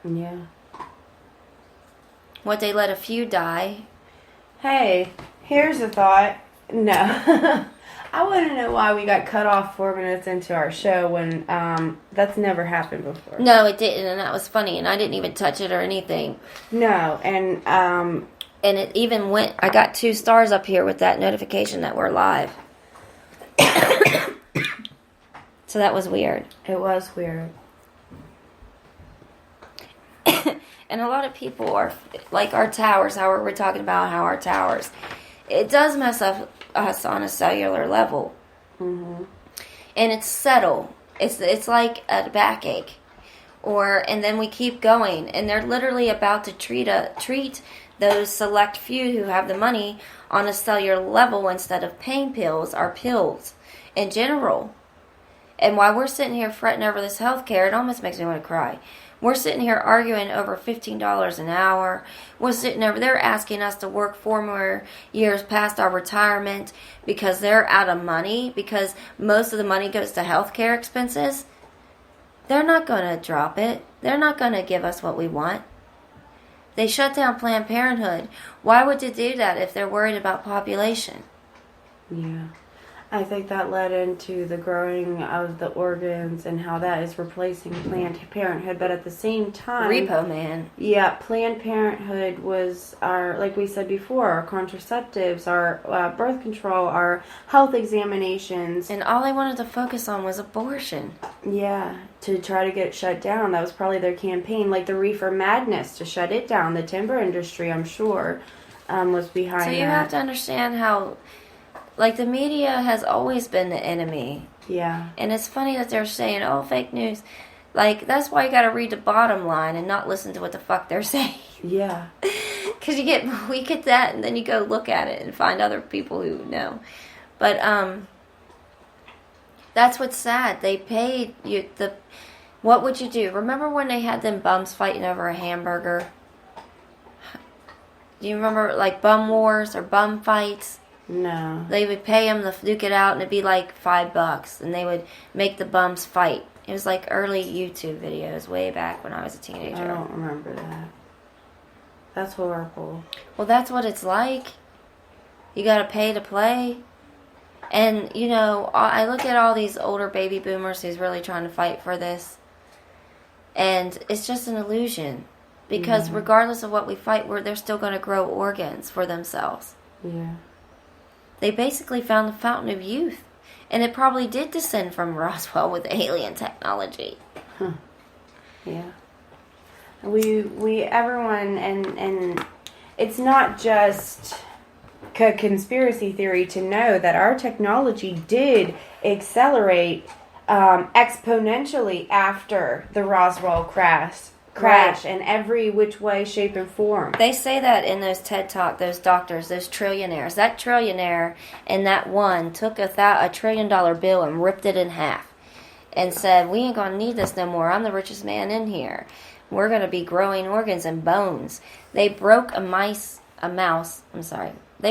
Yeah. What, they let a few die? Hey, here's a thought. No. I want to know why we got cut off 4 minutes into our show when that's never happened before. No, it didn't, and that was funny, and I didn't even touch it or anything. No, and it even went, I got 2 stars up here with that notification that we're live. So that was weird. It was weird. And a lot of people are, like our towers, how we're talking about how our towers, it does mess up us on a cellular level. Mm-hmm. And it's subtle. It's like a backache. And then we keep going, and they're literally about to treat those select few who have the money on a cellular level instead of pain pills or pills in general. And while we're sitting here fretting over this health care, it almost makes me want to cry. We're sitting here arguing over $15 an hour. We're sitting over there asking us to work 4 more years past our retirement because they're out of money, because most of the money goes to health care expenses. They're not going to drop it. They're not going to give us what we want. They shut down Planned Parenthood. Why would they do that if they're worried about population? Yeah. I think that led into the growing of the organs and how that is replacing Planned Parenthood. But at the same time... Repo Man. Yeah, Planned Parenthood was our, like we said before, our contraceptives, our birth control, our health examinations. And all they wanted to focus on was abortion. Yeah, to try to get it shut down. That was probably their campaign. Like the Reefer Madness to shut it down. The timber industry, I'm sure, was behind that. So you have to understand how... Like, the media has always been the enemy. Yeah. And it's funny that they're saying, oh, fake news. Like, that's why you gotta read the bottom line and not listen to what the fuck they're saying. Yeah. Because we get that, and then you go look at it and find other people who know. But, that's what's sad. They paid you what would you do? Remember when they had them bums fighting over a hamburger? Do you remember, like, bum wars or bum fights? No. They would pay them to duke it out, and it'd be like $5, and they would make the bums fight. It was like early YouTube videos way back when I was a teenager. I don't remember that. That's horrible. Well, that's what it's like. You gotta pay to play. And, you know, I look at all these older baby boomers who's really trying to fight for this, and it's just an illusion. Because regardless of what we fight, they're still going to grow organs for themselves. Yeah. They basically found the fountain of youth. And it probably did descend from Roswell with alien technology. Huh. Yeah. Everyone, and it's not just a conspiracy theory to know that our technology did accelerate exponentially after the Roswell crash. Right. In every which way, shape, and form. They say that in those TED Talk, those doctors, those trillionaires. That trillionaire and that one took a $1 trillion bill and ripped it in half and said, we ain't going to need this no more. I'm the richest man in here. We're going to be growing organs and bones. They broke They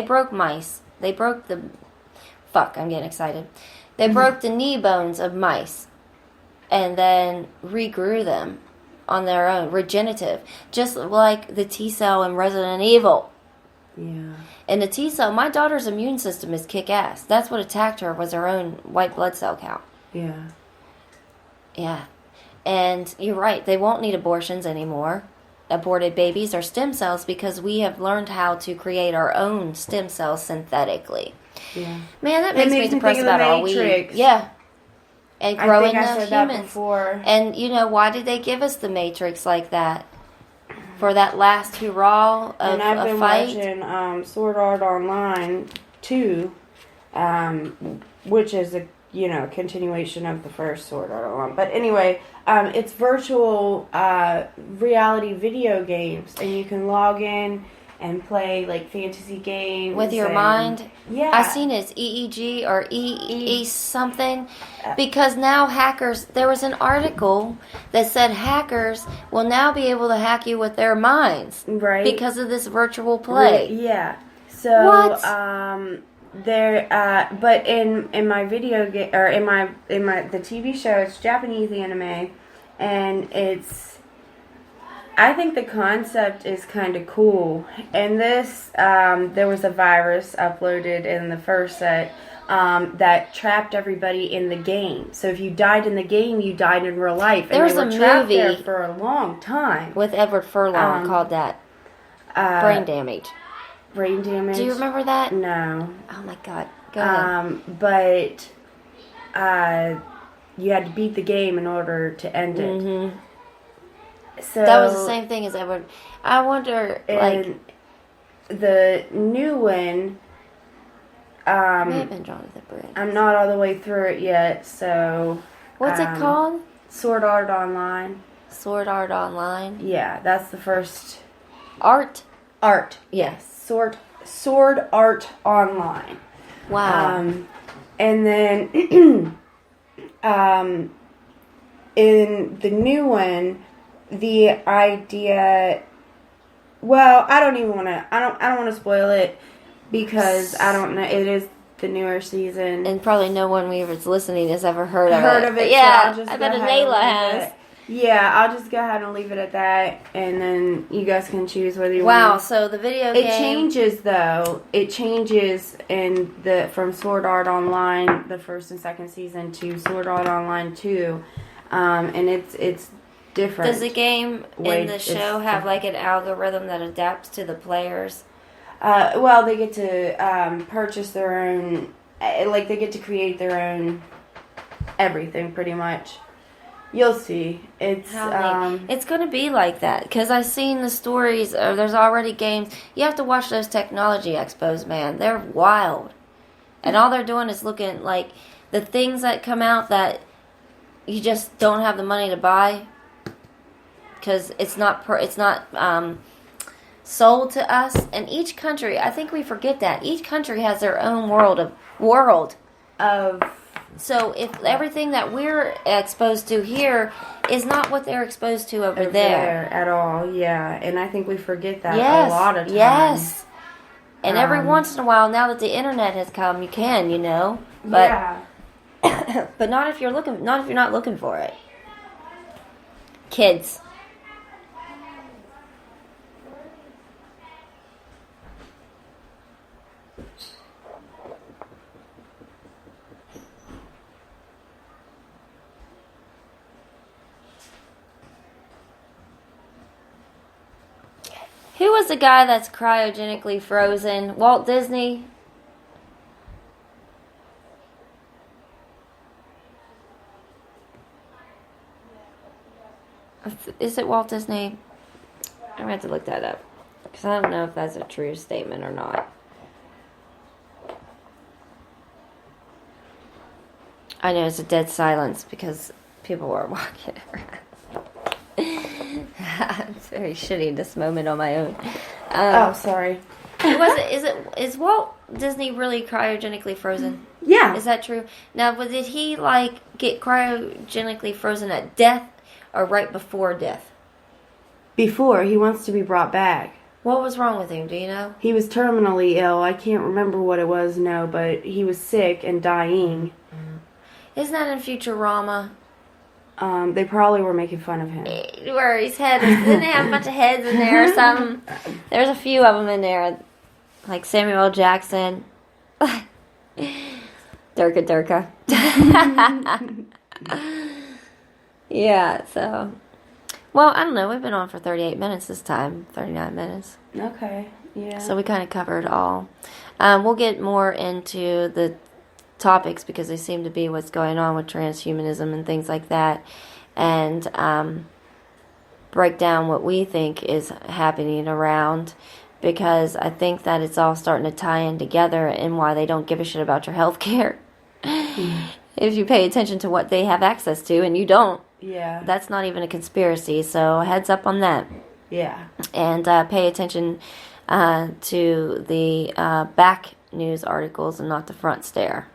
broke mice. They broke I'm getting excited. They broke the knee bones of mice and then regrew them on their own, regenerative, just like the T-cell in Resident Evil. Yeah. And the T-cell, my daughter's immune system is kick-ass. That's what attacked her, was her own white blood cell count. Yeah. Yeah. And you're right, they won't need abortions anymore. Aborted babies are stem cells because we have learned how to create our own stem cells synthetically. Yeah. Man, that makes me depressed about our weed. Yeah. And growing the humans. That before. And, you know, why did they give us the Matrix like that? For that last hurrah of a fight? And I've been watching Sword Art Online 2, which is a continuation of the first Sword Art Online. But anyway, it's virtual reality video games, and you can log in and play like fantasy games with your mind. Yeah, I seen it's EEG or EE something, because now hackers. There was an article that said hackers will now be able to hack you with their minds, right? Because of this virtual play. Right, yeah. So what? But in my video game or in the TV show, it's Japanese anime, and I think the concept is kind of cool. And this, there was a virus uploaded in the first set that trapped everybody in the game. So if you died in the game, you died in real life. And There was they were a trapped movie there for a long time. with Edward Furlong called that. Brain damage. Brain damage. Do you remember that? No. Oh my god. Go ahead. But you had to beat the game in order to end it. Mm-hmm. So That was the same thing as Edward. I wonder, like, the new one. may have been Jonathan Brent. I'm not all the way through it yet, so. What's it called? Sword Art Online. Sword Art Online. Yeah, that's the first. Art. Yes, Sword Art Online. Wow. And then in the new one, the idea. Well, I don't even want to. I don't want to spoil it because I don't know. It is the newer season, And probably no one who's listening has ever heard of it. Yeah, So I bet Anela has. Yeah, I'll just go ahead and leave it at that, and then you guys can choose whether you Wow, want. so the video It game... changes though. It changes from Sword Art Online, the first and second season, to Sword Art Online 2, and it's different. Does the game in the show have like an algorithm that adapts to the players? Well, they get to purchase their own, like they get to create their own everything, pretty much. You'll see. It's It's going to be like that because I've seen the stories. There's already games. You have to watch those technology expos, man. They're wild, and all they're doing is looking like the things that come out that you just don't have the money to buy because it's not sold to us. And each country, I think we forget that each country has their own world of. So if everything that we're exposed to here is not what they're exposed to over there at all, yeah. And I think we forget that yes, a lot of times. Yes. And every once in a while, now that the internet has come, you can, But, yeah. but not if you're not looking for it. Kids. Who was the guy that's cryogenically frozen? Walt Disney? Is it Walt Disney? I'm going to have to look that up. Because I don't know if that's a true statement or not. I know it's a dead silence because people were walking around. It's very shitty in this moment on my own. Sorry. Is Walt Disney really cryogenically frozen? Yeah. Is that true? Now, but did he get cryogenically frozen at death or right before death? Before, he wants to be brought back. What was wrong with him? Do you know? He was terminally ill. I can't remember what it was, no, but he was sick and dying. Isn't that in Futurama? They probably were making fun of him. Where his head didn't it have a bunch of heads in there or something? There's a few of them in there, like Samuel L. Jackson. Durka. Yeah, so. Well, I don't know. We've been on for 38 minutes this time. 39 minutes. Okay, yeah. So we kind of covered all. We'll get more into the topics because they seem to be what's going on with transhumanism and things like that, and break down what we think is happening around, because I think that it's all starting to tie in together and why they don't give a shit about your health care. If you pay attention to what they have access to and you don't, that's not even a conspiracy, so heads up on that. Yeah. And pay attention to the back news articles and not the front there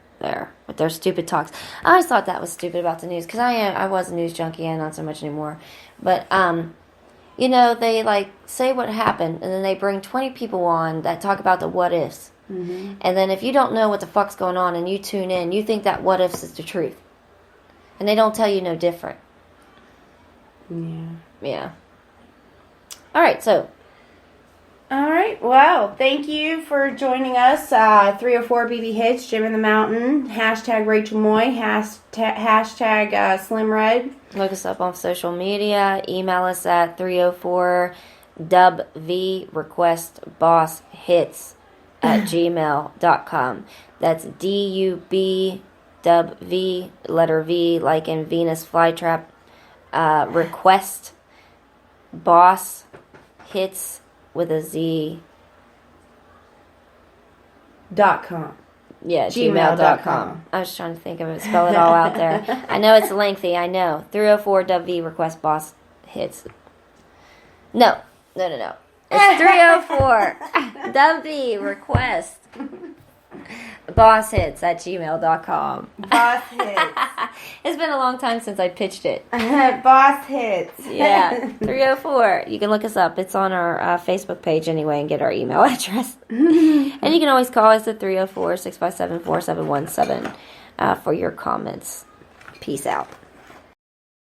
with their stupid talks. I always thought that was stupid about the news because I was a news junkie and not so much anymore. But they say what happened and then they bring 20 people on that talk about the what ifs. Mm-hmm. And then if you don't know what the fuck's going on and you tune in, you think that what ifs is the truth, and they don't tell you no different. Yeah. Yeah. All right, so All right. Well, thank you for joining us. 304 BB Hits, Jim in the Mountain, hashtag Rachel Moy, hashtag Slim Red. look us up on social media. Email us at 304-DUBV request boss hits at gmail.com. That's DUB V, letter V, like in Venus flytrap, request boss hits with a Z. .com. Yeah, gmail.com. gmail.com. I was trying to think of it, spell it all out there. I know it's lengthy, I know. 304-W request boss hits. No. It's 304-W request boss hits at gmail.com. Boss Hits. It's been a long time since I pitched it. Boss Hits. Yeah, 304. You can look us up. It's on our Facebook page anyway and get our email address. And you can always call us at 304-657-4717 for your comments. Peace out.